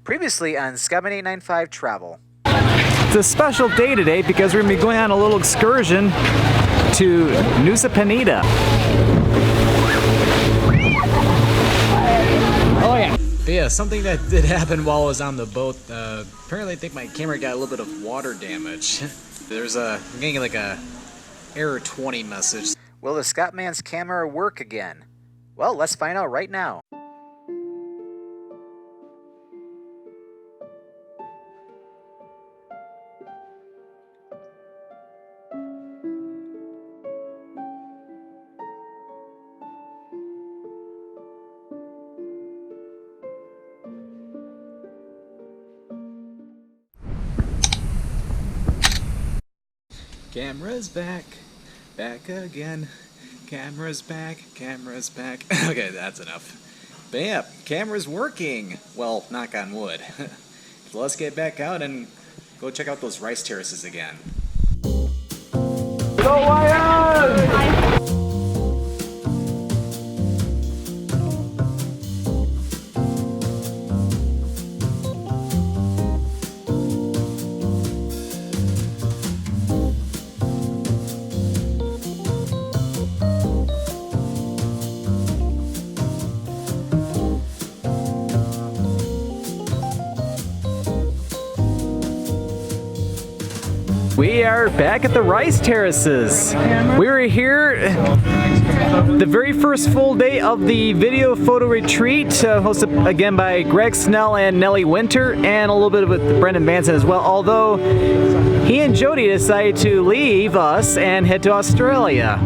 Previously on Scout 895 Travel. It's a special day today because we're going to be going on a little excursion to Nusa Penida. Oh yeah. But yeah, something that did happen while I was on the boat. Apparently I think my camera got a little bit of water damage. I'm getting like a error 20 message. Will the Scoutman's camera work again? Well, let's find out right now. Camera's back, back again. Camera's back, camera's back. Okay, that's enough. But yeah, camera's working. Well, knock on wood. So let's get back out and go check out those rice terraces again. Go Lions! We are back at the rice terraces. We were here the very first full day of the video photo retreat, hosted again by Greg Snell and Nellie Winter, and a little bit with Brendan Vanson as well, although he and Jody decided to leave us and head to Australia.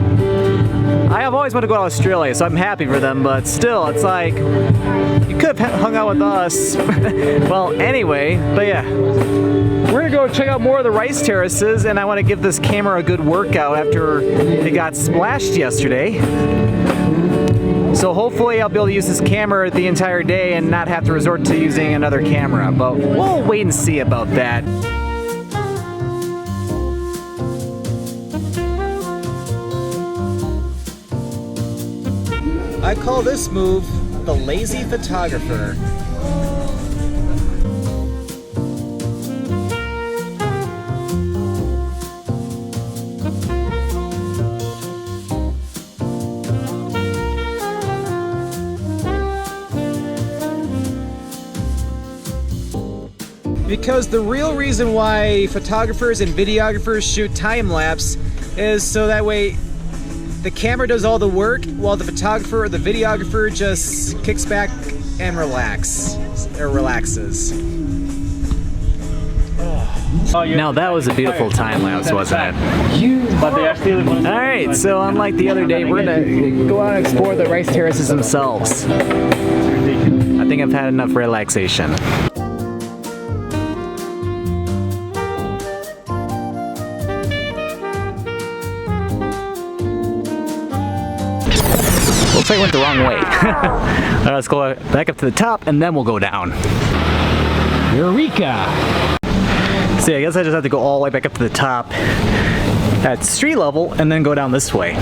I have always wanted to go to Australia, so I'm happy for them, but still, it's like, you could have hung out with us. Well, anyway, but yeah. We're gonna go check out more of the rice terraces, and I want to give this camera a good workout after it got splashed yesterday. So hopefully I'll be able to use this camera the entire day and not have to resort to using another camera, but we'll wait and see about that. I call this move the lazy photographer. Because the real reason why photographers and videographers shoot time-lapse is so that way the camera does all the work while the photographer or the videographer just kicks back and relaxes. Now that was a beautiful time-lapse, wasn't it? Alright, so unlike the other day, we're gonna go out and explore the rice terraces themselves. I think I've had enough relaxation. Looks like I went the wrong way. Let's go back up to the top and then we'll go down. Eureka! So yeah, I guess I just have to go all the way back up to the top at street level and then go down this way.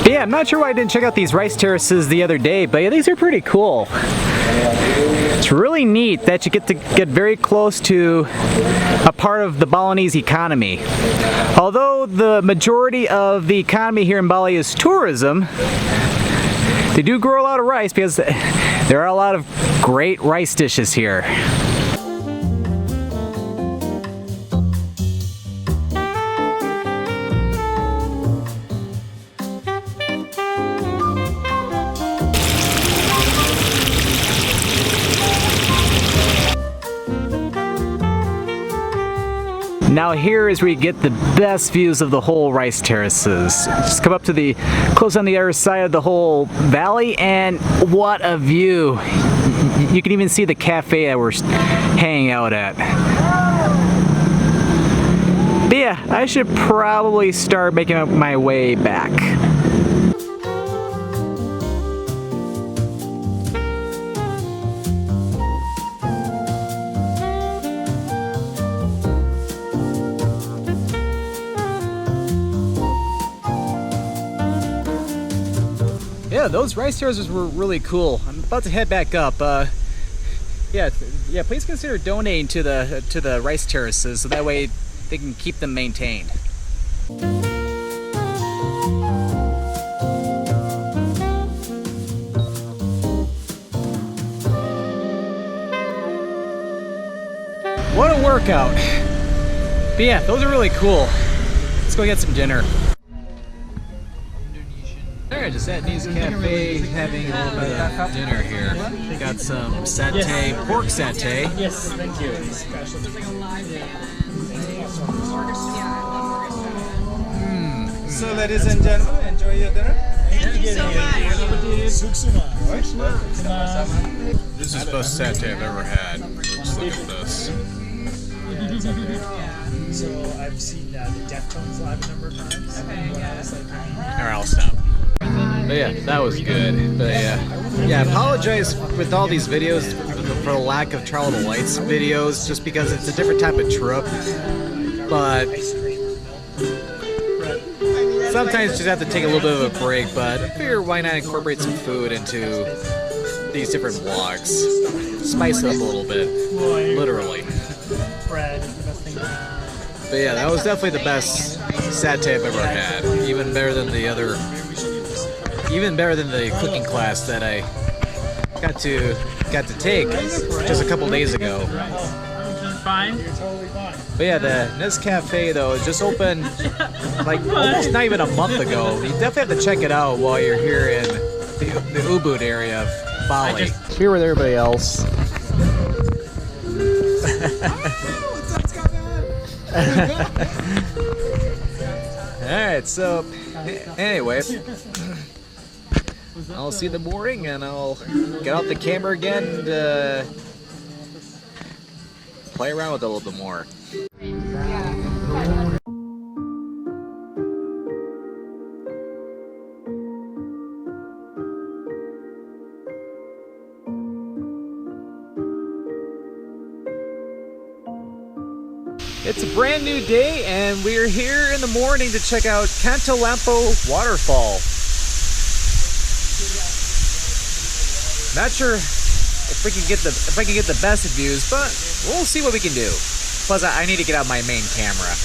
Yeah, I'm not sure why I didn't check out these rice terraces the other day, but yeah, these are pretty cool. It's really neat that you get to get very close to a part of the Balinese economy. Although the majority of the economy here in Bali is tourism, they do grow a lot of rice because there are a lot of great rice dishes here. now here is where you get the best views of the whole rice terraces. Just come up to the, close on the other side of the whole valley, and what a view. You can even see the cafe that we're hanging out at. But yeah, I should probably start making my way back. Yeah, those rice terraces were really cool. I'm about to head back up. Yeah, please consider donating to the rice terraces so that way they can keep them maintained. What a workout! But yeah, those are really cool. Let's go get some dinner. Alright, just at News Cafe, having a little bit of dinner here. Got some satay, pork satay. Yes, thank you. So, ladies and gentlemen, enjoy your dinner. Thank you so much. This is the best satay I've ever had. Just look at this. So I've seen the Deftones live a number of times. Alright, I'll stop. But yeah, that was good. But yeah, I apologize with all these videos for the lack of Trial of the Lights videos, just because it's a different type of trip. But sometimes you just have to take a little bit of a break. But I figure why not incorporate some food into these different vlogs, spice it up a little bit, literally. But yeah, that was definitely the best satay I've ever had. Even better than the cooking class that I got to take just a couple days ago. Fine. But yeah, the Nescafe though just opened like almost not even a month ago. You definitely have to check it out while you're here in the Ubud area of Bali. Here with everybody else. Alright, so anyway, I'll see you in the morning and I'll get out the camera again and play around with it a little bit more. It's a brand new day and we're here in the morning to check out Kampo Lampo Waterfall. Not sure if I can get the best views, but we'll see what we can do. Plus, I need to get out my main camera.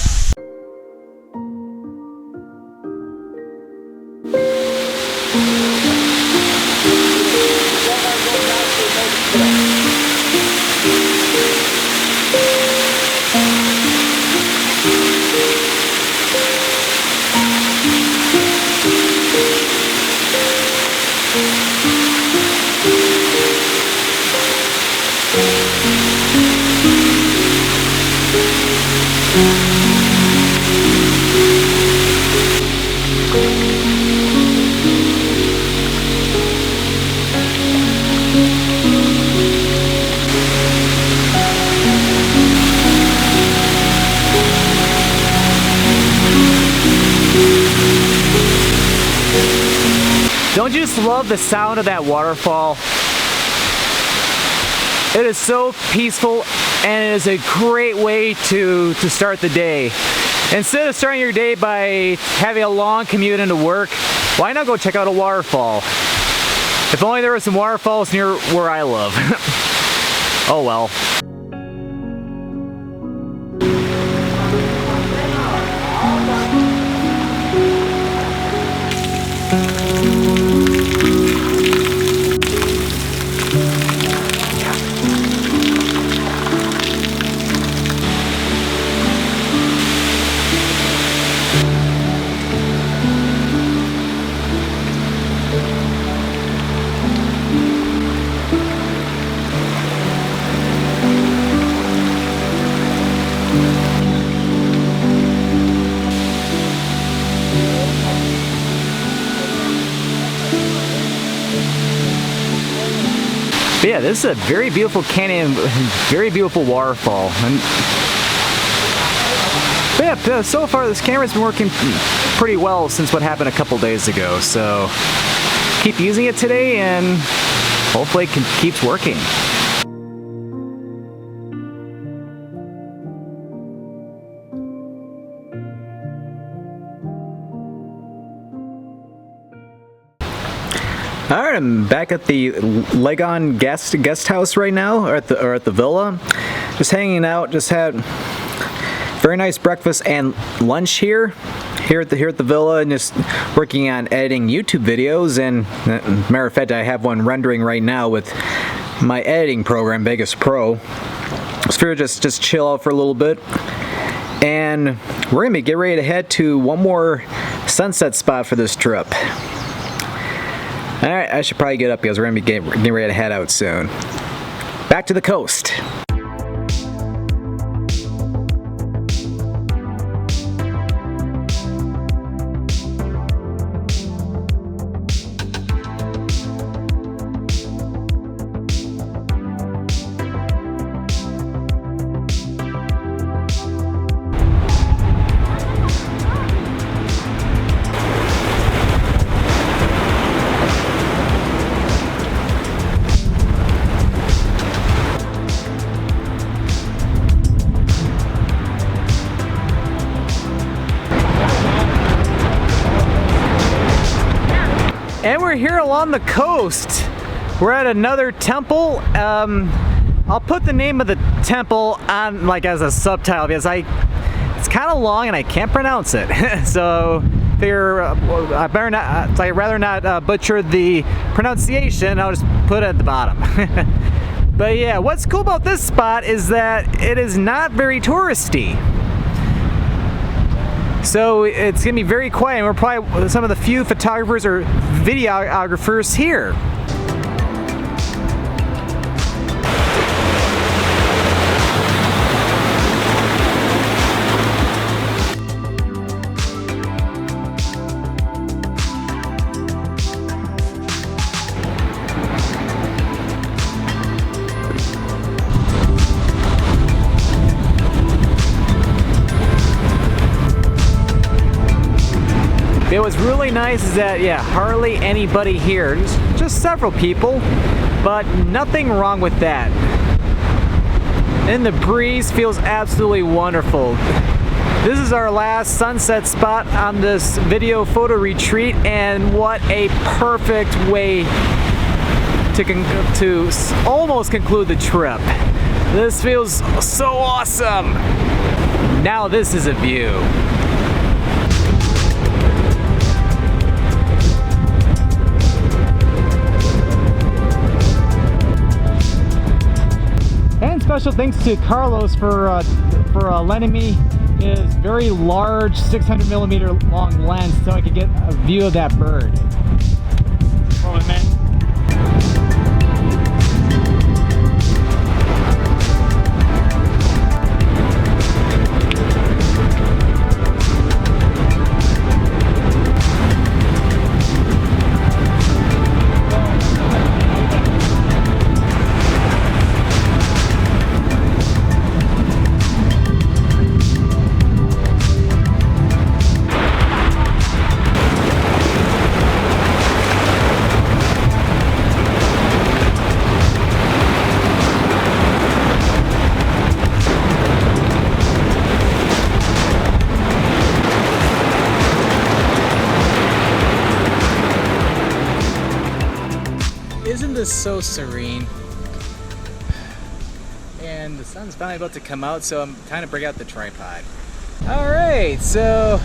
Don't you just love the sound of that waterfall? It is so peaceful and it is a great way to start the day. Instead of starting your day by having a long commute into work, why not go check out a waterfall? If only there were some waterfalls near where I live. Oh well. But yeah, this is a very beautiful canyon, very beautiful waterfall. But yeah, so far this camera's been working pretty well since what happened a couple days ago. So keep using it today and hopefully it keeps working. All right, I'm back at the Legon guest house right now, or at the villa. Just hanging out. Just had very nice breakfast and lunch here at the villa, and just working on editing YouTube videos. And matter of fact, I have one rendering right now with my editing program, Vegas Pro. So figured just chill out for a little bit, and we're gonna get ready to head to one more sunset spot for this trip. Alright, I should probably get up because we're going to be getting ready to head out soon. Back to the coast. And we're here along the coast. We're at another temple. I'll put the name of the temple on like as a subtitle because it's kind of long and I can't pronounce it. So I'd rather not butcher the pronunciation. I'll just put it at the bottom. But yeah, what's cool about this spot is that it is not very touristy. So it's gonna be very quiet, and we're probably some of the few photographers or videographers here. It was really nice is that, yeah, hardly anybody here, just several people, but nothing wrong with that. And the breeze feels absolutely wonderful. This is our last sunset spot on this video photo retreat, and what a perfect way to almost conclude the trip. This feels so awesome. Now this is a view. And special thanks to Carlos for lending me his very large 600mm long lens so I could get a view of that bird. Oh, man. Isn't this so serene? And the sun's finally about to come out, so I'm trying to bring out the tripod. Alright, so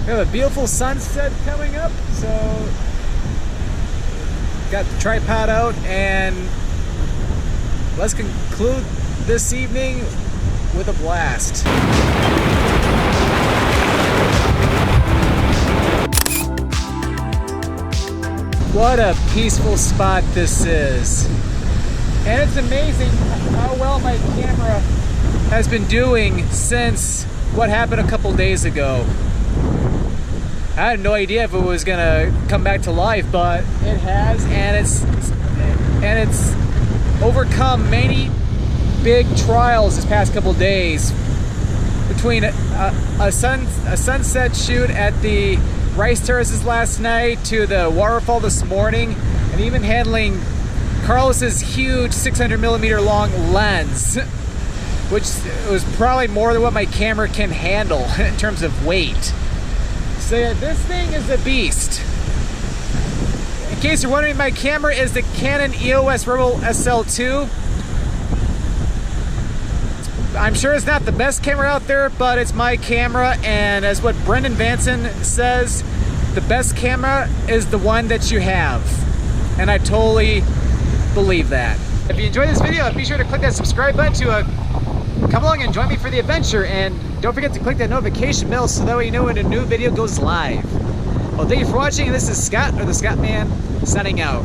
we have a beautiful sunset coming up, so got the tripod out, and let's conclude this evening with a blast. What a peaceful spot this is. And it's amazing how well my camera has been doing since what happened a couple days ago. I had no idea if it was gonna come back to life, but it has, and it's overcome many big trials this past couple days, between a sunset shoot at the Rice Terraces last night to the waterfall this morning, and even handling Carlos's huge 600mm long lens, which was probably more than what my camera can handle in terms of weight. So yeah, this thing is a beast. In case you're wondering, my camera is the Canon EOS Rebel SL2. I'm sure it's not the best camera out there, but it's my camera, and as what Brendan Vanson says, the best camera is the one that you have. And I totally believe that. If you enjoyed this video, be sure to click that subscribe button to come along and join me for the adventure, and don't forget to click that notification bell so that way you know when a new video goes live. Well, thank you for watching, and this is Scott, or the Scott Man, signing out.